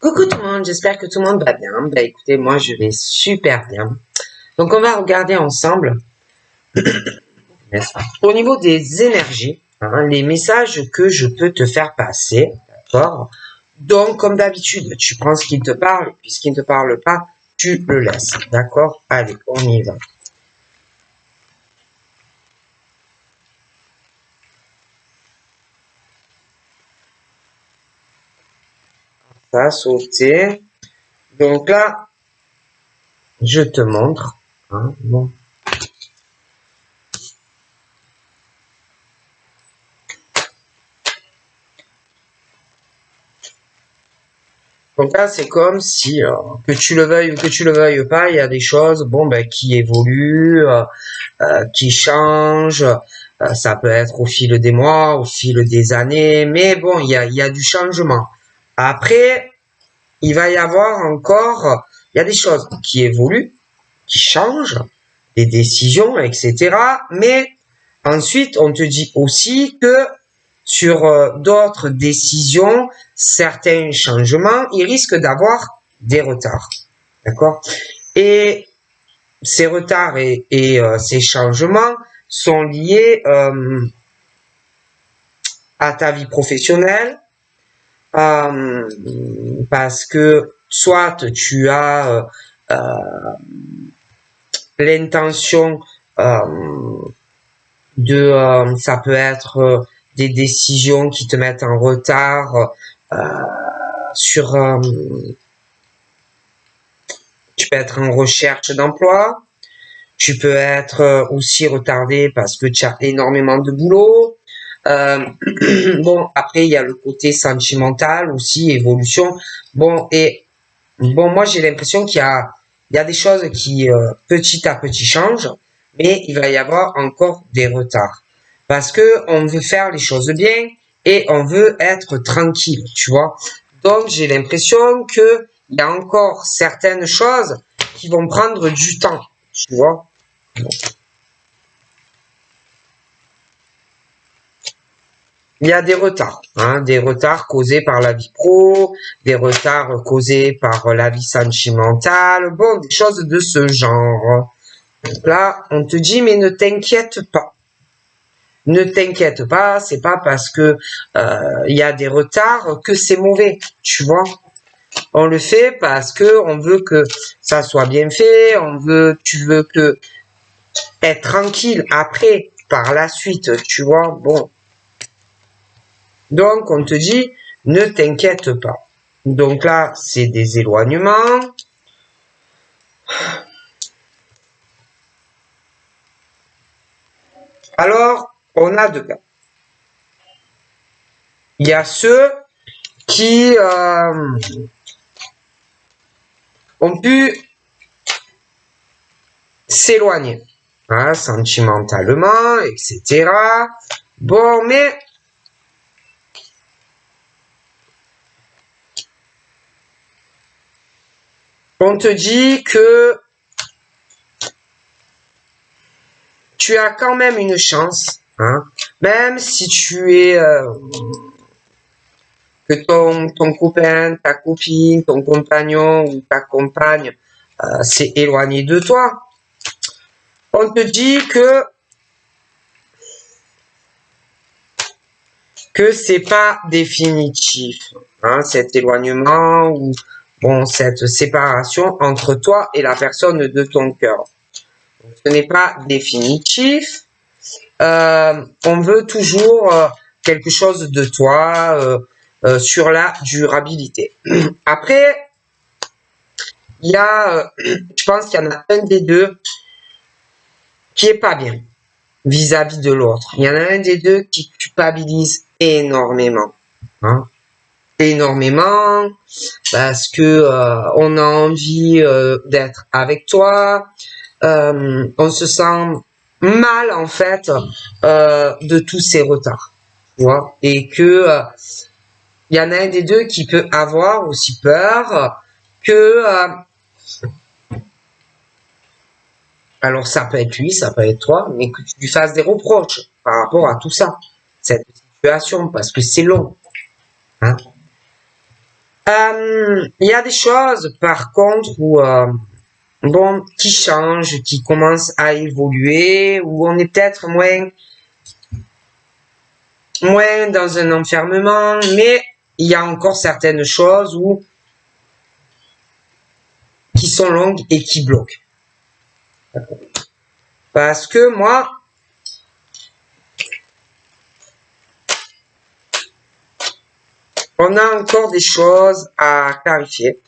Coucou tout le monde, j'espère que tout le monde va bien. Bah écoutez, moi je vais super bien. Donc on va regarder ensemble au niveau des énergies, les messages que je peux te faire passer, d'accord? Donc comme d'habitude, tu prends ce qui te parle, puis ce qui ne te parle pas, tu le laisses, d'accord? Allez, on y va. Ça a sauté. Donc là, je te montre. Bon. Donc là, c'est comme si, que tu le veuilles ou que tu le veuilles pas, il y a des choses, bon, ben, qui évoluent, qui changent. Ça peut être au fil des mois, au fil des années, mais bon, il y a du changement. Après, il va y avoir encore, il y a des choses qui évoluent, qui changent, des décisions, etc. Mais ensuite, on te dit aussi que sur d'autres décisions, certains changements, ils risquent d'avoir des retards. D'accord? Et ces retards et ces changements sont liés à ta vie professionnelle, parce que soit tu as l'intention ça peut être des décisions qui te mettent en retard sur tu peux être en recherche d'emploi, tu peux être aussi retardé parce que tu as énormément de boulot. Bon, après, il y a le côté sentimental aussi, évolution. Bon, et bon, moi, j'ai l'impression il y a des choses qui, petit à petit, changent, mais il va y avoir encore des retards. Parce que on veut faire les choses bien et on veut être tranquille, tu vois. Donc, j'ai l'impression que il y a encore certaines choses qui vont prendre du temps, tu vois. Il y a des retards causés par la vie pro, des retards causés par la vie sentimentale, bon, des choses de ce genre. Là, on te dit, mais ne t'inquiète pas. Ne t'inquiète pas, c'est pas parce que il y a des retards que c'est mauvais, tu vois. On le fait parce que on veut que ça soit bien fait, tu veux que être tranquille après, par la suite, tu vois. Bon, donc, on te dit, ne t'inquiète pas. Donc là, c'est des éloignements. Alors, on a deux cas. Il y a ceux qui ont pu s'éloigner, sentimentalement, etc. Bon, mais on te dit que tu as quand même une chance, même si tu es que ton copain, ta copine, ton compagnon ou ta compagne s'est éloigné de toi. On te dit que c'est pas définitif, cet éloignement ou bon cette séparation entre toi et la personne de ton cœur. Ce n'est pas définitif. On veut toujours quelque chose de toi sur la durabilité. Après, il y a, je pense qu'il y en a un des deux qui est pas bien vis-à-vis de l'autre. Il y en a un des deux qui culpabilise énormément. Énormément parce que on a envie d'être avec toi. On se sent mal en fait de tous ces retards. Tu vois, et que il y en a un des deux qui peut avoir aussi peur que alors ça peut être lui, ça peut être toi, mais que tu lui fasses des reproches par rapport à tout ça, cette situation, parce que c'est long. Il y a des choses, par contre, où bon, qui changent, qui commencent à évoluer, où on est peut-être moins dans un enfermement, mais il y a encore certaines choses qui sont longues et qui bloquent. Parce que moi, on a encore des choses à clarifier.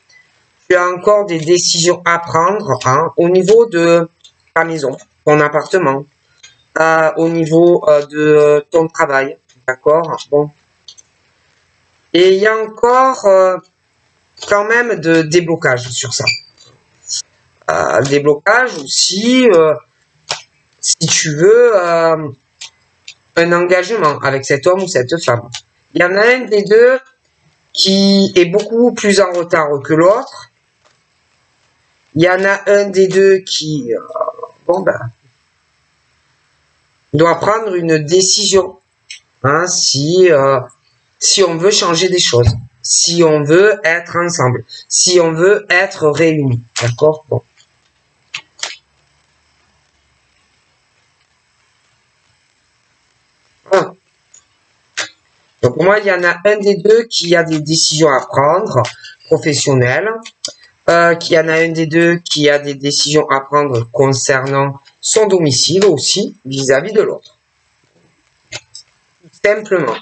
Tu as encore des décisions à prendre au niveau de ta maison, ton appartement, au niveau de ton travail, d'accord? Bon. Et il y a encore quand même de déblocage sur ça. Déblocage aussi, si tu veux, un engagement avec cet homme ou cette femme. Il y en a un des deux qui est beaucoup plus en retard que l'autre. Il y en a un des deux qui, doit prendre une décision. Si on veut changer des choses, si on veut être ensemble, si on veut être réunis. D'accord? Bon. Voilà. Donc pour moi, il y en a un des deux qui a des décisions à prendre, professionnelles, qu'il y en a un des deux qui a des décisions à prendre concernant son domicile aussi, vis-à-vis de l'autre. Simplement.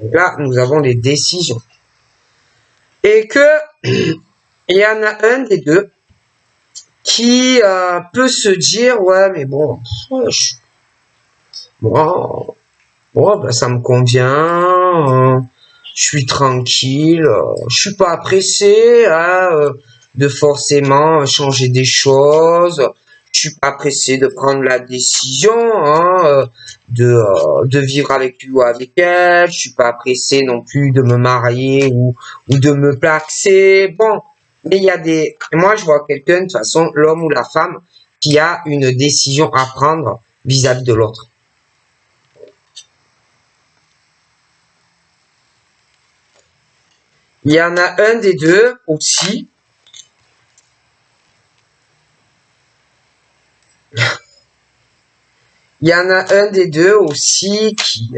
Donc là, nous avons les décisions. Et que il y en a un des deux qui peut se dire, ouais, mais bon, ben, ça me convient, je suis tranquille, je suis pas pressé de forcément changer des choses, je suis pas pressé de prendre la décision de vivre avec lui ou avec elle, je suis pas pressé non plus de me marier ou de me placer. Bon, mais moi je vois quelqu'un, de toute façon, l'homme ou la femme, qui a une décision à prendre vis-à-vis de l'autre. Il y en a un des deux aussi. Il y en a un des deux aussi qui...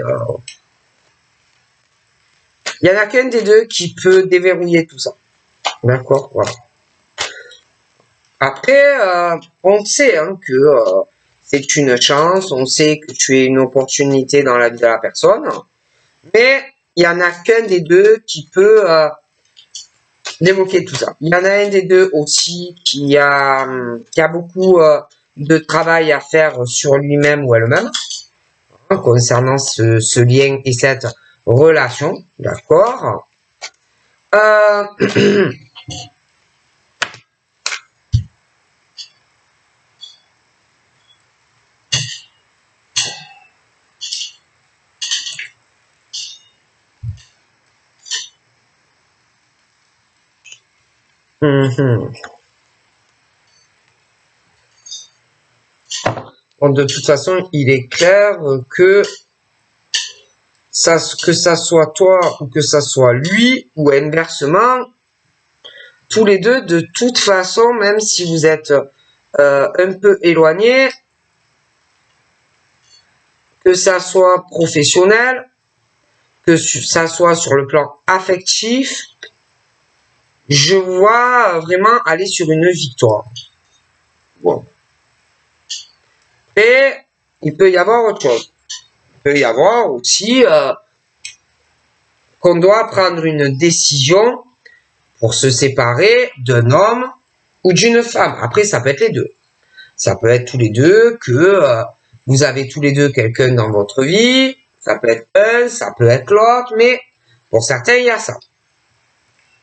il y en a qu'un des deux qui peut déverrouiller tout ça. D'accord? Voilà. Après, on sait que c'est une chance, on sait que tu es une opportunité dans la vie de la personne, mais il y en a qu'un des deux qui peut débloquer tout ça. Il y en a un des deux aussi qui a beaucoup de travail à faire sur lui-même ou elle-même concernant ce lien et cette relation, d'accord. Bon, de toute façon, il est clair que ça soit toi ou que ça soit lui ou inversement, tous les deux, de toute façon, même si vous êtes un peu éloignés, que ça soit professionnel, que ça soit sur le plan affectif, je vois vraiment aller sur une victoire. Bon. Et il peut y avoir autre chose. Il peut y avoir aussi qu'on doit prendre une décision pour se séparer d'un homme ou d'une femme. Après, ça peut être les deux. Ça peut être tous les deux que vous avez tous les deux quelqu'un dans votre vie. Ça peut être un, ça peut être l'autre, mais pour certains, il y a ça.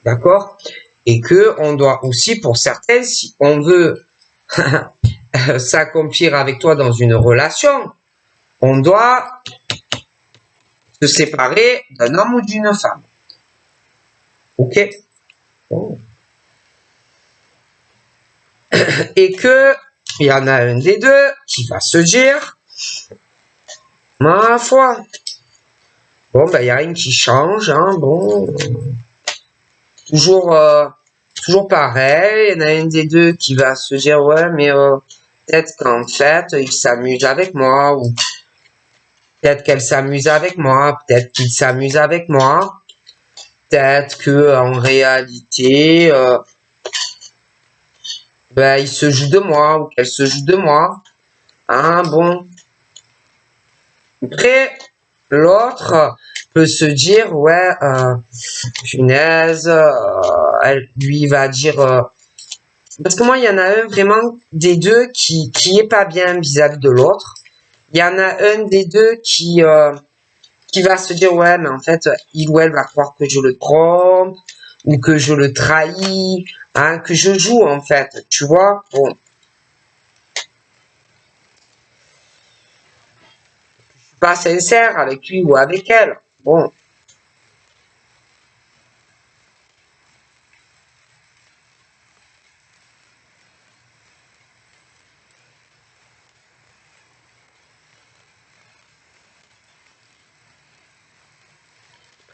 D'accord? Et que on doit aussi, pour certains, si on veut s'accomplir avec toi dans une relation, on doit se séparer d'un homme ou d'une femme. Ok? Oh. Et que il y en a un des deux qui va se dire, ma foi, bon, ben, il n'y a rien qui change, bon, toujours pareil. Il y en a un des deux qui va se dire, ouais, mais peut-être qu'en fait, il s'amuse avec moi, ou peut-être qu'elle s'amuse avec moi, peut-être qu'il s'amuse avec moi, peut-être que en réalité, ben, il se joue de moi, ou qu'elle se joue de moi. Hein, bon. Après, l'autre peut se dire, ouais, punaise, lui va dire, parce que moi, il y en a un vraiment des deux qui est pas bien vis-à-vis de l'autre. Il y en a un des deux qui va se dire, ouais, mais en fait, il ou elle va croire que je le trompe, ou que je le trahis, hein, que je joue, en fait, tu vois. Bon. Je suis pas sincère avec lui ou avec elle. Bon.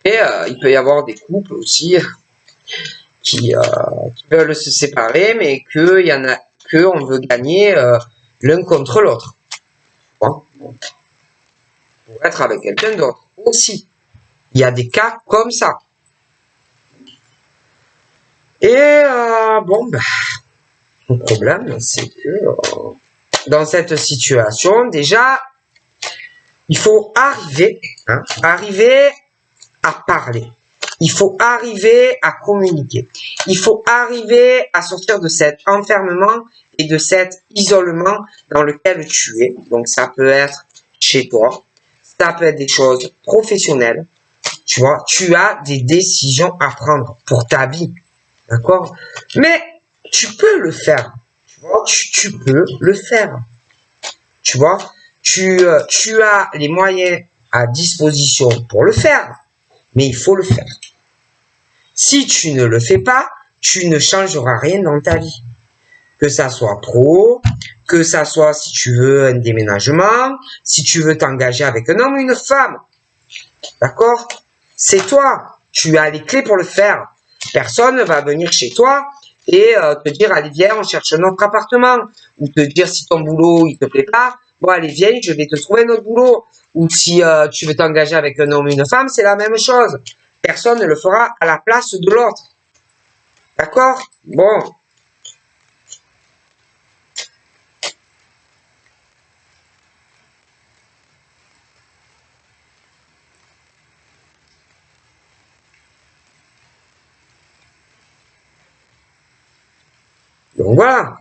Et il peut y avoir des couples aussi qui veulent se séparer, mais qu'il y en a que on veut gagner l'un contre l'autre. Bon. Pour être avec quelqu'un d'autre aussi. Il y a des cas comme ça. Et bon, ben, le problème, c'est que dans cette situation, déjà, il faut arriver à parler. Il faut arriver à communiquer. Il faut arriver à sortir de cet enfermement et de cet isolement dans lequel tu es. Donc, ça peut être chez toi. Ça peut être des choses professionnelles. Tu vois, tu as des décisions à prendre pour ta vie. D'accord? Mais tu peux le faire. Tu vois, tu peux le faire. Tu vois, tu as les moyens à disposition pour le faire. Mais il faut le faire. Si tu ne le fais pas, tu ne changeras rien dans ta vie. Que ça soit pro, que ça soit si tu veux un déménagement, si tu veux t'engager avec un homme ou une femme. D'accord? C'est toi. Tu as les clés pour le faire. Personne ne va venir chez toi et te dire, allez, viens, on cherche un autre appartement. Ou te dire, si ton boulot, il te plaît pas, bon, allez, viens, je vais te trouver un autre boulot. Ou si tu veux t'engager avec un homme ou une femme, c'est la même chose. Personne ne le fera à la place de l'autre. D'accord? Bon. Donc voilà.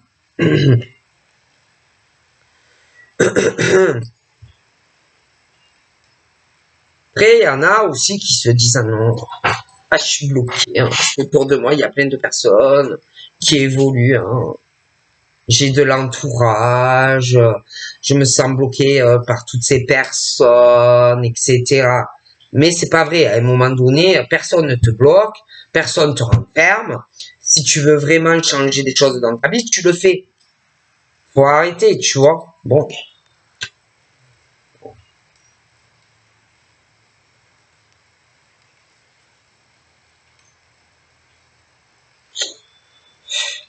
Après, il y en a aussi qui se disent, ah non, ah, je suis bloqué. Hein. Autour de moi, il y a plein de personnes qui évoluent. Hein. J'ai de l'entourage, je me sens bloqué par toutes ces personnes, etc. Mais c'est pas vrai. À un moment donné, personne ne te bloque, personne te renferme. Si tu veux vraiment changer des choses dans ta vie, tu le fais. Faut arrêter, tu vois. Bon.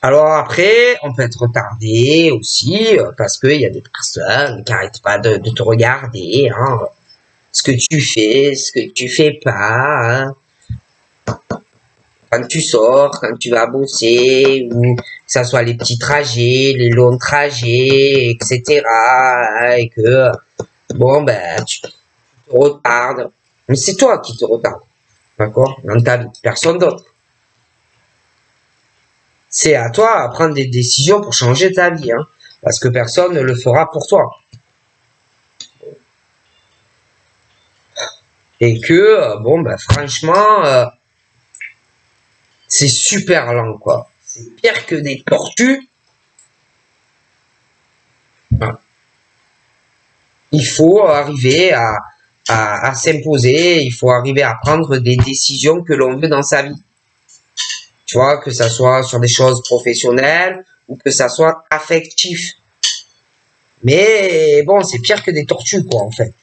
Alors après, on peut être retardé aussi parce qu'il y a des personnes qui n'arrêtent pas de te regarder, hein, ce que tu fais, ce que tu fais pas, hein, quand tu sors, quand tu vas bosser, ou que ça soit les petits trajets, les longs trajets, etc. Hein, et que bon ben tu te retardes, mais c'est toi qui te retardes, d'accord, dans ta vie, personne d'autre. C'est à toi à prendre des décisions pour changer ta vie, hein, parce que personne ne le fera pour toi. Et que, bon, ben, franchement, c'est super lent, quoi. C'est pire que des tortues. Voilà. Il faut arriver à s'imposer, il faut arriver à prendre des décisions que l'on veut dans sa vie. Tu vois, que ça soit sur des choses professionnelles ou que ça soit affectif. Mais bon, c'est pire que des tortues, quoi, en fait.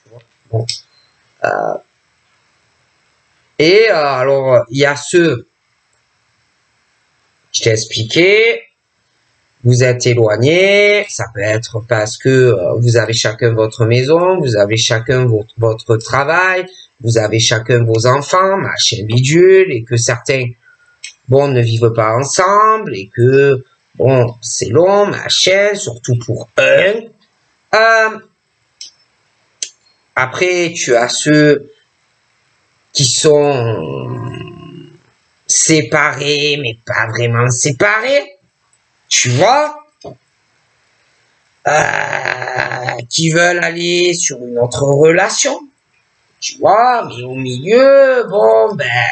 Bon. Et alors, il y a ceux Je t'ai expliqué, vous êtes éloignés, ça peut être parce que vous avez chacun votre maison, vous avez chacun votre travail, vous avez chacun vos enfants, machin bidule, et que certains, bon, ne vivent pas ensemble, et que, bon, c'est long, machin, surtout pour un. Après, tu as ceux qui sont séparés, mais pas vraiment séparés, tu vois, qui veulent aller sur une autre relation, tu vois, mais au milieu, bon, ben,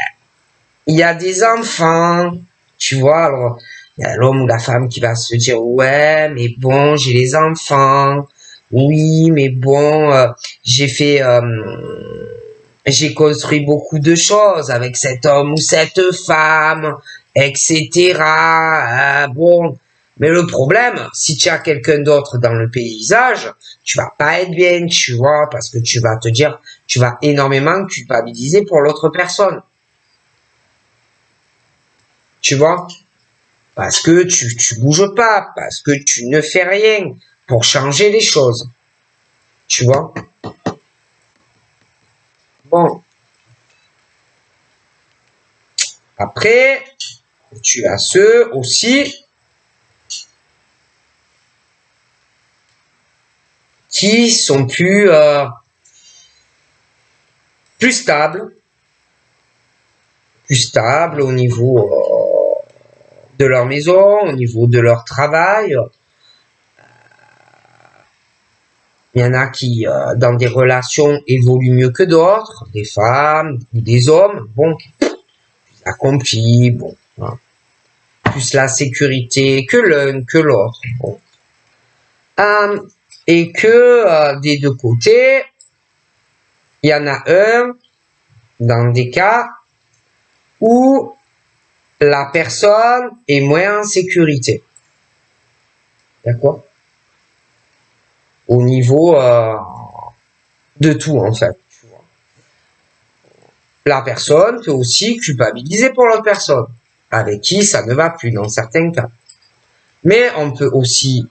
il y a des enfants, tu vois, alors, il y a l'homme ou la femme qui va se dire, ouais, mais bon, j'ai les enfants, oui, mais bon, j'ai construit beaucoup de choses avec cet homme ou cette femme, etc. Bon, mais le problème, si tu as quelqu'un d'autre dans le paysage, tu vas pas être bien, tu vois, parce que tu vas te dire, tu vas énormément culpabiliser pour l'autre personne. Tu vois? Parce que tu bouges pas, parce que tu ne fais rien pour changer les choses. Tu vois? Bon. Après, tu as ceux aussi qui sont plus stables au niveau de leur maison, au niveau de leur travail. Il y en a qui, dans des relations, évoluent mieux que d'autres, des femmes ou des hommes, bon, plus accomplis, bon, hein, plus la sécurité que l'un, que l'autre, bon. Et que des deux côtés, il y en a un, dans des cas, où la personne est moins en sécurité. D'accord? Au niveau de tout, en fait. Tu vois. La personne peut aussi culpabiliser pour l'autre personne, avec qui ça ne va plus dans certains cas. Mais on peut aussi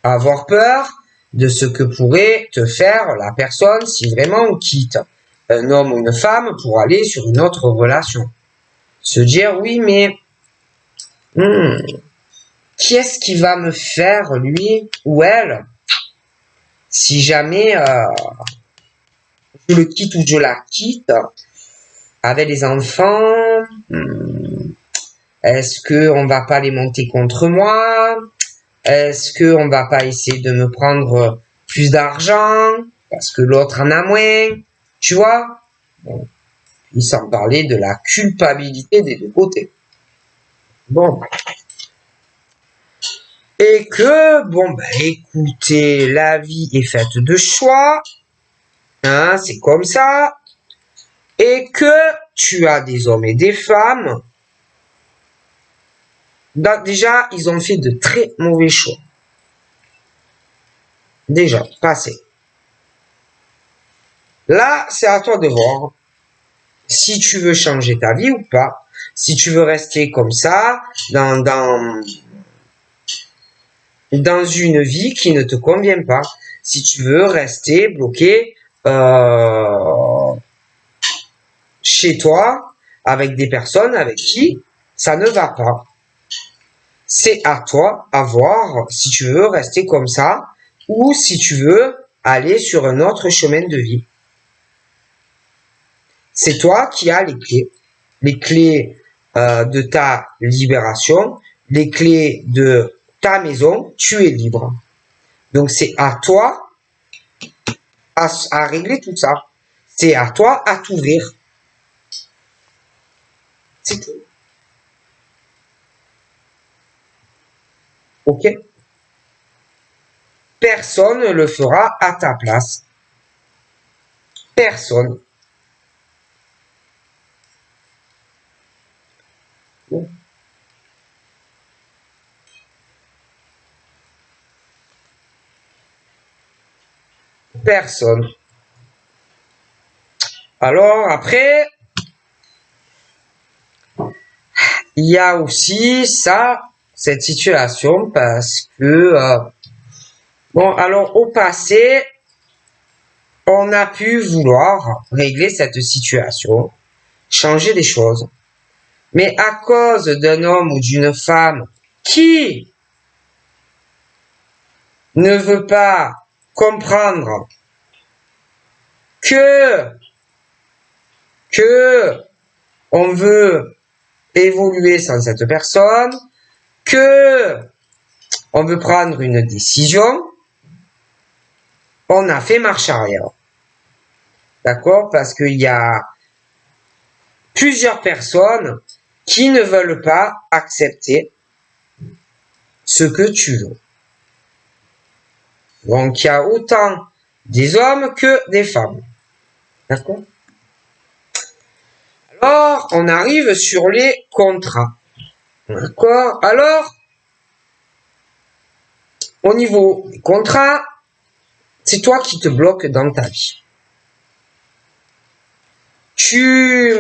avoir peur de ce que pourrait te faire la personne si vraiment on quitte un homme ou une femme pour aller sur une autre relation. Se dire, oui, mais qui est-ce qui va me faire, lui ou elle, si jamais je le quitte ou je la quitte, avec les enfants, est-ce que on va pas les monter contre moi? Est-ce que on va pas essayer de me prendre plus d'argent parce que l'autre en a moins? Tu vois? Bon, puis sans parler de la culpabilité des deux côtés. Bon. Et que, bon, ben, écoutez, la vie est faite de choix. Hein, c'est comme ça. Et que tu as des hommes et des femmes. Déjà, ils ont fait de très mauvais choix. Déjà, passé. Là, c'est à toi de voir si tu veux changer ta vie ou pas. Si tu veux rester comme ça, dans une vie qui ne te convient pas. Si tu veux rester bloqué chez toi avec des personnes avec qui ça ne va pas. C'est à toi à voir si tu veux rester comme ça ou si tu veux aller sur un autre chemin de vie. C'est toi qui as les clés de ta libération, les clés de ta maison, tu es libre. Donc c'est à toi à régler tout ça. C'est à toi à t'ouvrir. C'est tout. Ok? Personne ne le fera à ta place. Personne. Personne. Alors après, il y a aussi cette situation parce que, bon, alors au passé, on a pu vouloir régler cette situation, changer des choses. Mais à cause d'un homme ou d'une femme qui ne veut pas comprendre que on veut évoluer sans cette personne, que on veut prendre une décision, on a fait marche arrière. D'accord? Parce qu'il y a plusieurs personnes qui ne veulent pas accepter ce que tu veux. Donc, il y a autant des hommes que des femmes. D'accord? Alors, on arrive sur les contrats. D'accord? Alors, au niveau des contrats, c'est toi qui te bloques dans ta vie. Tu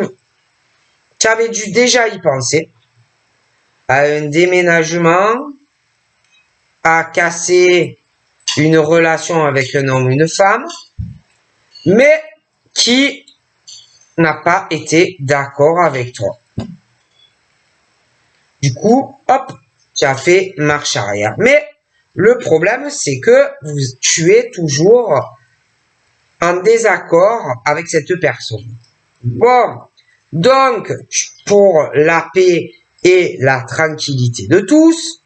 avais dû déjà y penser à un déménagement, à casser une relation avec un homme ou une femme, mais qui n'a pas été d'accord avec toi. Du coup, hop, tu as fait marche arrière. Mais le problème, c'est que tu es toujours en désaccord avec cette personne. Bon, donc, pour la paix et la tranquillité de tous,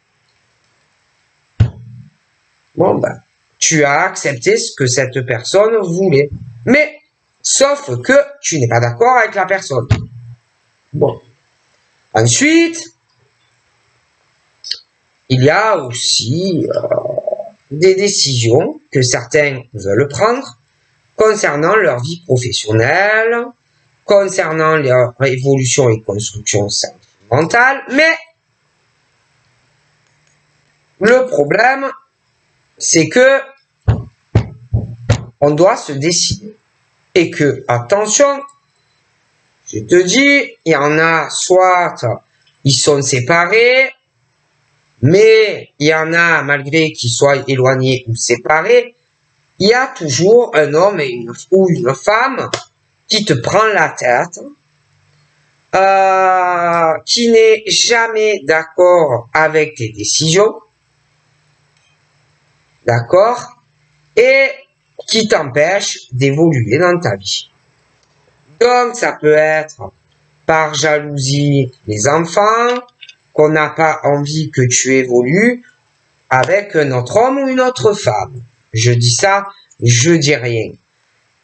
bon ben, tu as accepté ce que cette personne voulait. Mais, sauf que tu n'es pas d'accord avec la personne. Bon. Ensuite, il y a aussi des décisions que certains veulent prendre concernant leur vie professionnelle, concernant leur évolution et construction sentimentale, mais le problème, c'est que on doit se décider. Et que, attention, je te dis, il y en a soit ils sont séparés, mais il y en a, malgré qu'ils soient éloignés ou séparés, il y a toujours un homme ou une femme qui te prend la tête, qui n'est jamais d'accord avec tes décisions, d'accord, et qui t'empêche d'évoluer dans ta vie. Donc, ça peut être par jalousie les enfants, qu'on n'a pas envie que tu évolues avec un autre homme ou une autre femme. Je dis ça, je dis rien.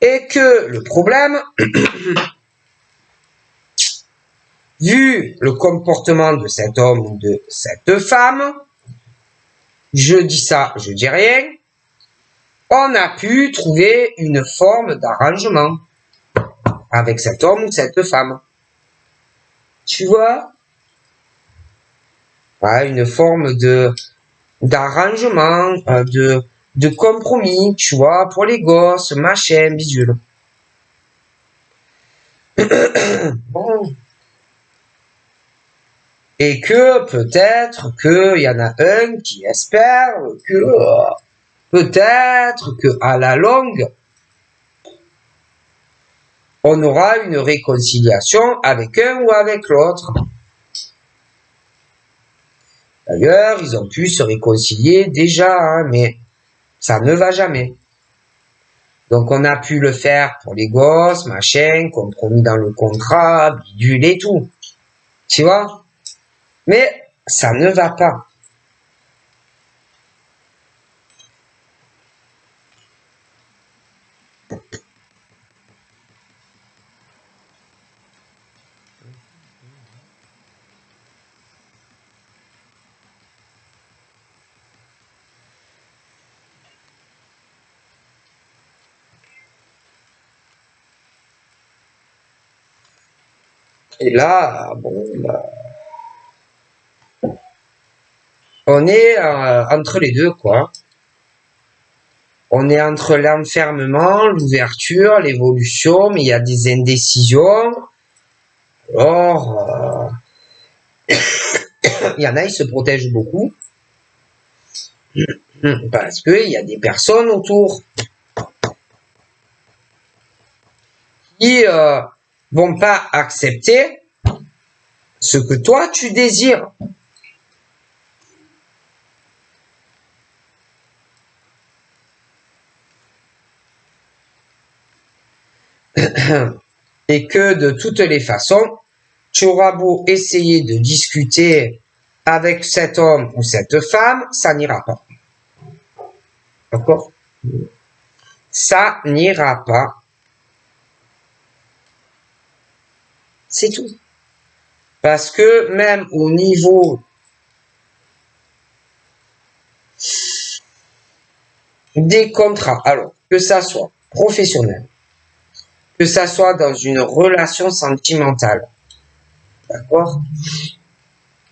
Et que le problème, vu le comportement de cet homme ou de cette femme, je dis ça, je dis rien, on a pu trouver une forme d'arrangement avec cet homme ou cette femme. Tu vois? Ouais, une forme d'arrangement, de compromis, tu vois, pour les gosses, machin, bidule. Bon. Et que peut-être qu'il y en a un qui espère que peut-être que à la longue, on aura une réconciliation avec un ou avec l'autre. D'ailleurs, ils ont pu se réconcilier déjà, hein, mais ça ne va jamais. Donc, on a pu le faire pour les gosses, machin, compromis dans le contrat, bidule et tout. Tu vois? Mais ça ne va pas. Et là, bon, bah, on est entre les deux, quoi. On est entre l'enfermement, l'ouverture, l'évolution, mais il y a des indécisions. Alors, Il y en a, ils se protègent beaucoup parce qu'il y a des personnes autour qui vont pas accepter ce que toi tu désires. Et que de toutes les façons, tu auras beau essayer de discuter avec cet homme ou cette femme, ça n'ira pas. D'accord? Ça n'ira pas. C'est tout. Parce que même au niveau des contrats, alors que ça soit professionnel, que ça soit dans une relation sentimentale, d'accord,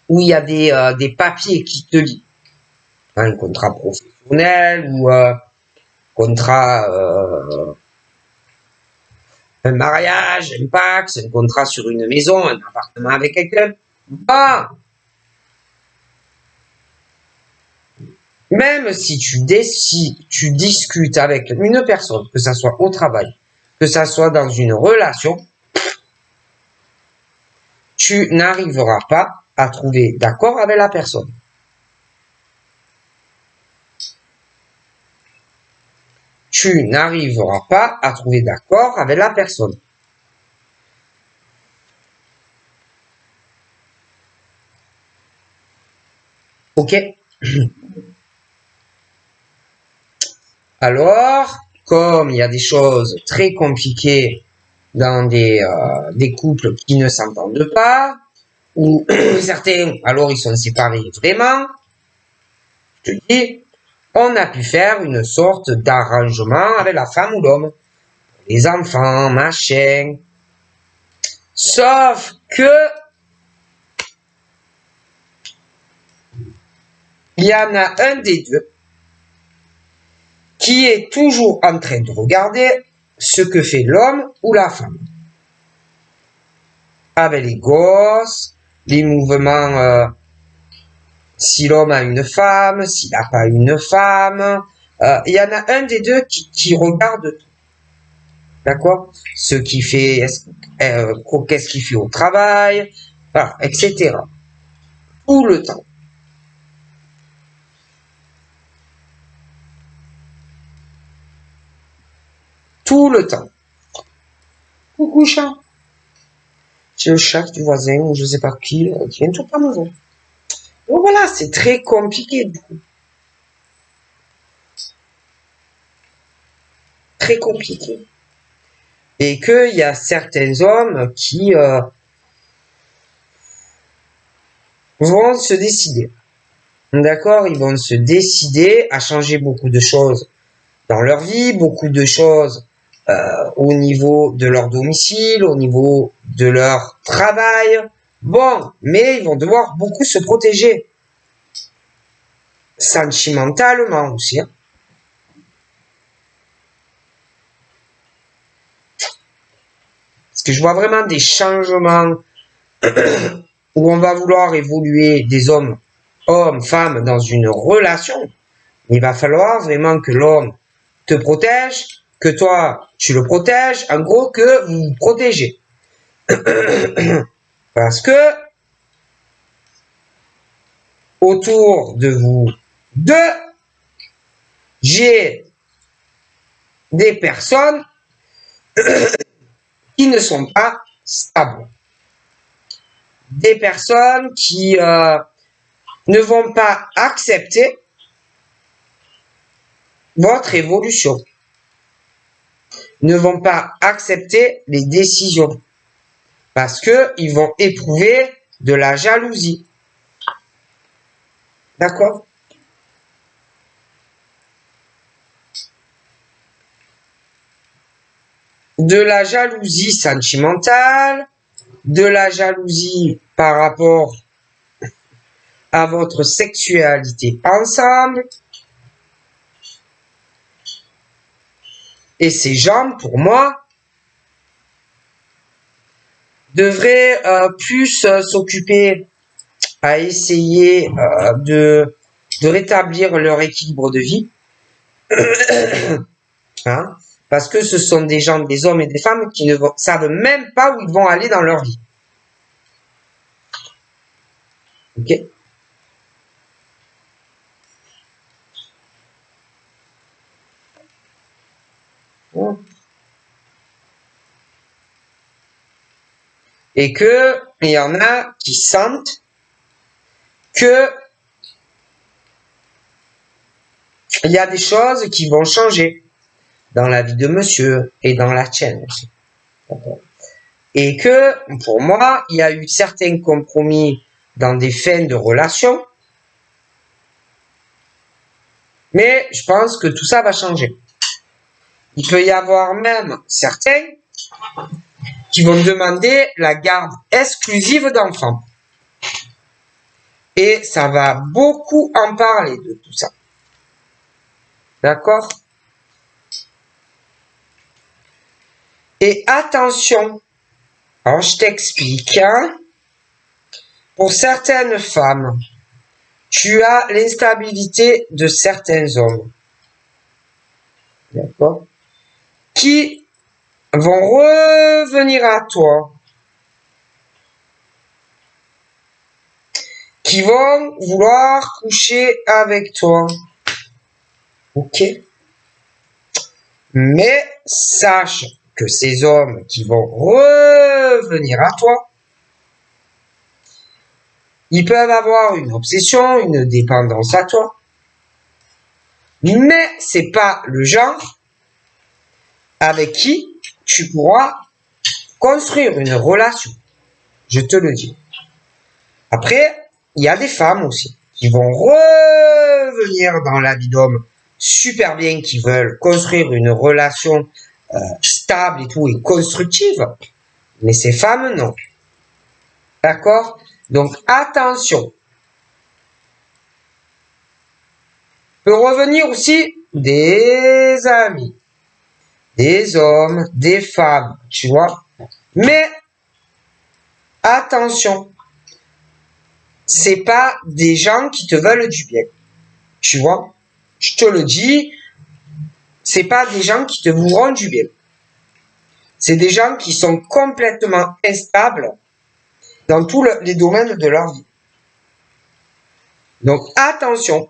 où il y a des papiers qui te lient, un contrat professionnel ou contrat, un mariage, un Pax, un contrat sur une maison, un appartement avec quelqu'un, bah, même si tu discutes avec une personne, que ça soit au travail, que ça soit dans une relation, tu n'arriveras pas à trouver d'accord avec la personne. Tu n'arriveras pas à trouver d'accord avec la personne. Ok? Alors, comme il y a des choses très compliquées dans des couples qui ne s'entendent pas, ou certains, alors ils sont séparés vraiment, je te dis, on a pu faire une sorte d'arrangement avec la femme ou l'homme. Les enfants, machin. Sauf que il y en a un des deux qui est toujours en train de regarder ce que fait l'homme ou la femme. Avec les gosses, les mouvements, si l'homme a une femme, s'il n'a pas une femme. Il y en a un des deux qui regarde tout. D'accord? Ce qui fait, qu'est-ce qu'il fait au travail, voilà, etc. Tout le temps. Tout le temps. Coucou chat. C'est le chat du voisin ou je sais pas qui vient tout à la maison. Donc voilà, c'est très compliqué du coup. Très compliqué. Et qu'il y a certains hommes qui vont se décider. D'accord? Ils vont se décider à changer beaucoup de choses dans leur vie, beaucoup de choses au niveau de leur domicile, au niveau de leur travail. Bon, mais ils vont devoir beaucoup se protéger. Sentimentalement aussi. Hein. Parce que je vois vraiment des changements où on va vouloir évoluer des hommes, femmes dans une relation. Il va falloir vraiment que l'homme te protège, que toi, tu le protèges, en gros, que vous vous protégez. Parce que, autour de vous deux, j'ai des personnes qui ne sont pas stables. Des personnes qui ne vont pas accepter votre évolution, ne vont pas accepter les décisions, parce que ils vont éprouver de la jalousie. D'accord? De la jalousie sentimentale, de la jalousie par rapport à votre sexualité ensemble. Et ces gens, pour moi, devraient plus s'occuper à essayer de rétablir leur équilibre de vie. Hein, parce que ce sont des gens, des hommes et des femmes qui ne savent même pas où ils vont aller dans leur vie. Ok? Et que il y en a qui sentent que il y a des choses qui vont changer dans la vie de monsieur et dans la tienne aussi. Et que, pour moi, il y a eu certains compromis dans des fins de relation, mais je pense que tout ça va changer. Il peut y avoir même certains qui vont demander la garde exclusive d'enfants. Et ça va beaucoup en parler de tout ça. D'accord? Et attention, alors je t'explique, hein, pour certaines femmes, tu as l'instabilité de certains hommes. D'accord? Qui vont revenir à toi, qui vont vouloir coucher avec toi. Ok? Mais sache que ces hommes qui vont revenir à toi, ils peuvent avoir une obsession, une dépendance à toi. Mais c'est pas le genre avec qui tu pourras construire une relation. Je te le dis. Après, il y a des femmes aussi qui vont revenir dans la vie d'homme super bien, qui veulent construire une relation stable et tout, et constructive. Mais ces femmes, non. D'accord? Donc, attention. Peut revenir aussi des amis, des hommes, des femmes, tu vois. Mais, attention. C'est pas des gens qui te veulent du bien. Tu vois? Je te le dis, c'est pas des gens qui te voudront du bien. C'est des gens qui sont complètement instables dans tous les domaines de leur vie. Donc, attention.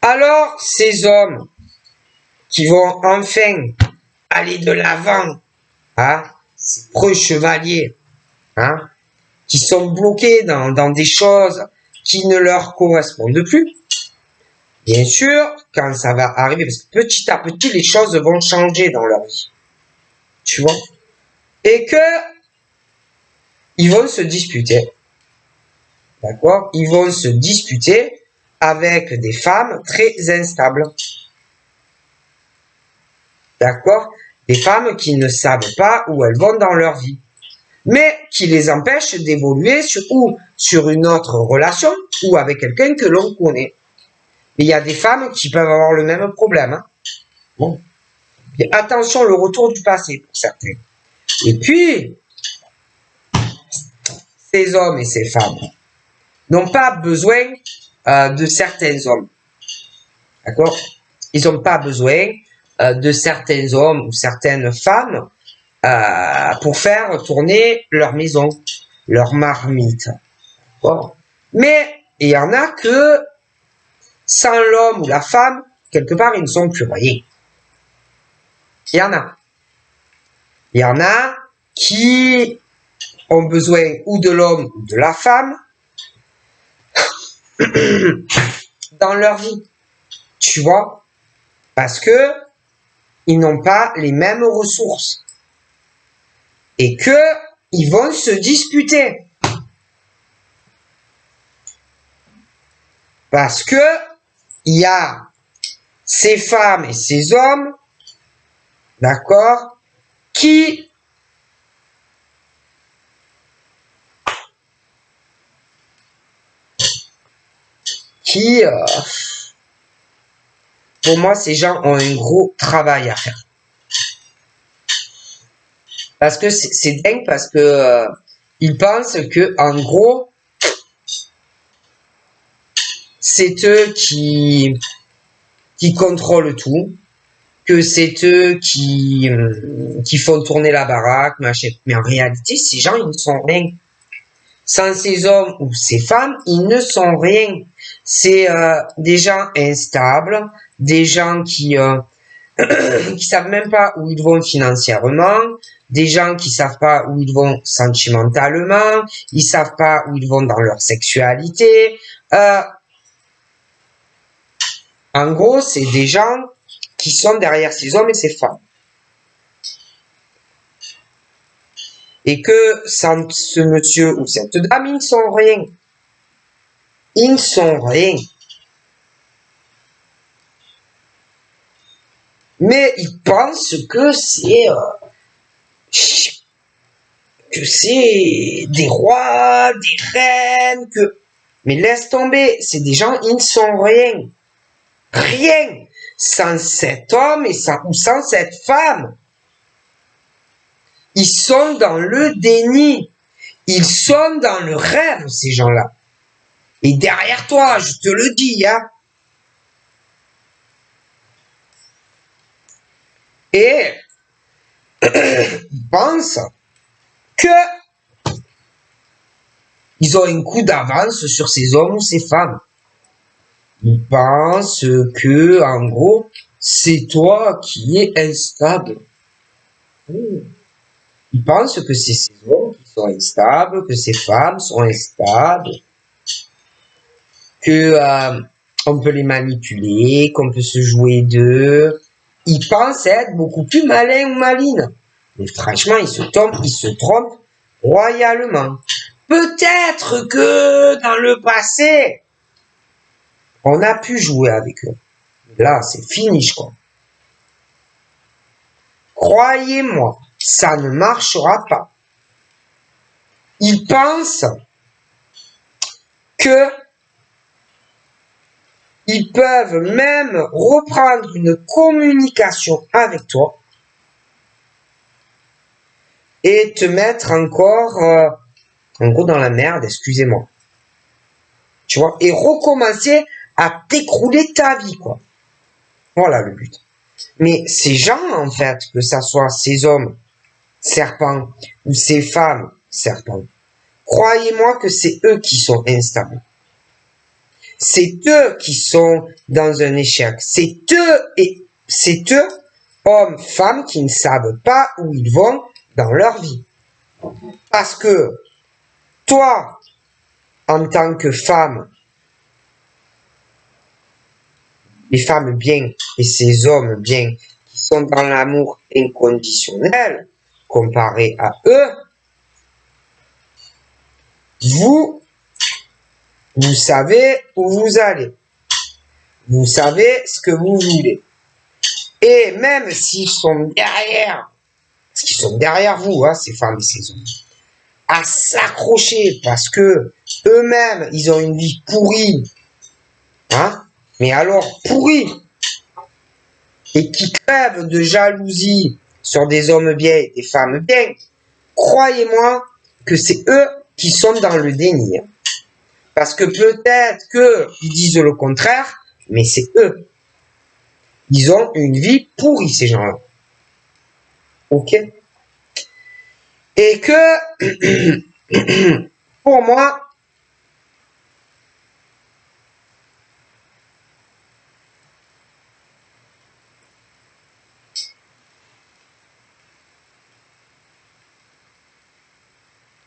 Alors, ces hommes qui vont enfin aller de l'avant, hein, ces preux chevaliers, hein, qui sont bloqués dans des choses qui ne leur correspondent plus. Bien sûr, quand ça va arriver, parce que petit à petit, les choses vont changer dans leur vie. Tu vois? Et que ils vont se disputer. D'accord? Ils vont se disputer avec des femmes très instables. D'accord? Des femmes qui ne savent pas où elles vont dans leur vie. Mais qui les empêchent d'évoluer sur une autre relation ou avec quelqu'un que l'on connaît. Mais il y a des femmes qui peuvent avoir le même problème. Hein. Bon. Et attention, le retour du passé pour certains. Et puis, ces hommes et ces femmes n'ont pas besoin de certains hommes. D'accord? Ils n'ont pas besoin de certains hommes ou certaines femmes pour faire tourner leur maison, leur marmite. Bon. Mais il y en a que sans l'homme ou la femme, quelque part, ils ne sont plus rien. Il y en a. Il y en a qui ont besoin ou de l'homme ou de la femme dans leur vie. Tu vois? Parce que ils n'ont pas les mêmes ressources. Et que ils vont se disputer. Parce que il y a ces femmes et ces hommes, d'accord, qui pour moi, ces gens ont un gros travail à faire. Parce que c'est dingue, parce que ils pensent que, en gros, c'est eux qui contrôlent tout, que c'est eux qui font tourner la baraque, machin. Mais en réalité, ces gens, ils ne sont rien. Sans ces hommes ou ces femmes, ils ne sont rien. C'est des gens instables, des gens qui savent même pas où ils vont financièrement, des gens qui savent pas où ils vont sentimentalement, ils savent pas où ils vont dans leur sexualité. En gros, c'est des gens qui sont derrière ces hommes et ces femmes. Et que sans ce monsieur ou cette dame, ils ne sont rien. Ils ne sont rien. Mais ils pensent que c'est des rois, des reines, mais laisse tomber, c'est des gens, ils ne sont rien. Rien. Sans cet homme ou sans cette femme. Ils sont dans le déni. Ils sont dans le rêve, ces gens-là. Et derrière toi, je te le dis, hein. Et ils pensent que ils ont un coup d'avance sur ces hommes ou ces femmes. Ils pensent que, en gros, c'est toi qui es instable. Ils pensent que c'est ces hommes qui sont instables, que ces femmes sont instables, que on peut les manipuler, qu'on peut se jouer d'eux. Ils pensent être beaucoup plus malins ou malines. Mais franchement, ils se trompent royalement. Peut-être que dans le passé, on a pu jouer avec eux. Là, c'est fini, je crois. Croyez-moi, ça ne marchera pas. Ils pensent que ils peuvent même reprendre une communication avec toi et te mettre encore, en gros, dans la merde, excusez-moi. Tu vois, et recommencer à t'écrouler ta vie, quoi. Voilà le but. Mais ces gens, en fait, que ça soit ces hommes serpents ou ces femmes serpents, croyez-moi que c'est eux qui sont instables. C'est eux qui sont dans un échec. C'est eux, hommes, femmes, qui ne savent pas où ils vont dans leur vie. Parce que toi, en tant que femme, les femmes bien et ces hommes bien qui sont dans l'amour inconditionnel, comparé à eux, vous savez où vous allez. Vous savez ce que vous voulez. Et même s'ils sont derrière, parce qu'ils sont derrière vous, hein, ces femmes et ces hommes, à s'accrocher parce que eux-mêmes, ils ont une vie pourrie, hein, mais alors pourrie, et qui crèvent de jalousie sur des hommes bien et des femmes bien, croyez-moi que c'est eux qui sont dans le déni. Parce que peut-être qu'ils disent le contraire, mais c'est eux. Ils ont une vie pourrie, ces gens-là. Ok? Et que, pour moi,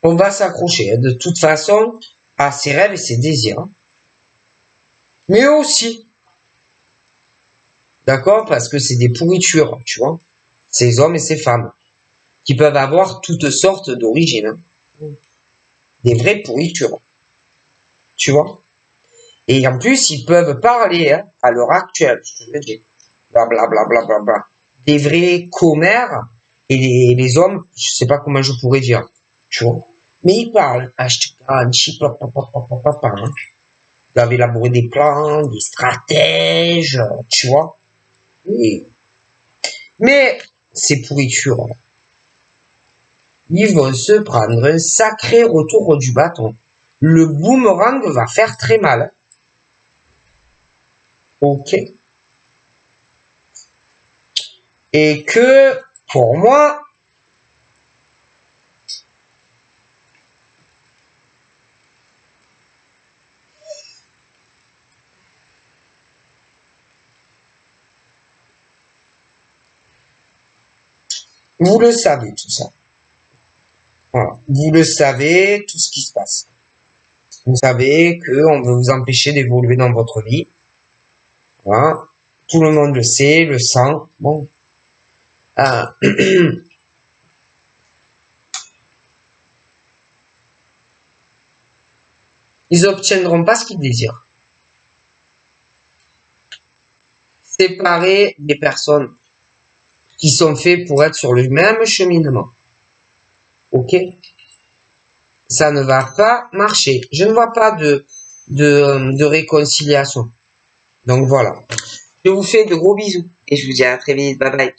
on va s'accrocher de toute façon à ses rêves et ses désirs. Mais aussi, d'accord? Parce que c'est des pourritures, tu vois? Ces hommes et ces femmes, qui peuvent avoir toutes sortes d'origines. Des vraies pourritures. Tu vois? Et en plus, ils peuvent parler, hein, à l'heure actuelle, je te le dis. Blablabla. Des vrais commères et les hommes, je sais pas comment je pourrais dire. Tu vois? Mais ils parlent. Hein. Ils doivent élaborer des plans, des stratèges, tu vois? Oui. Mais ces pourritures, ils vont se prendre un sacré retour du bâton. Le boomerang va faire très mal. Ok. Et que, pour moi, vous le savez tout ça. Voilà. Vous le savez, tout ce qui se passe. Vous savez qu'on veut vous empêcher d'évoluer dans votre vie. Voilà. Tout le monde le sait, le sent. Bon. Ah. Ils obtiendront pas ce qu'ils désirent. Séparer des personnes qui sont faites pour être sur le même cheminement. Ok? Ça ne va pas marcher. Je ne vois pas de réconciliation. Donc voilà. Je vous fais de gros bisous et je vous dis à très vite. Bye bye.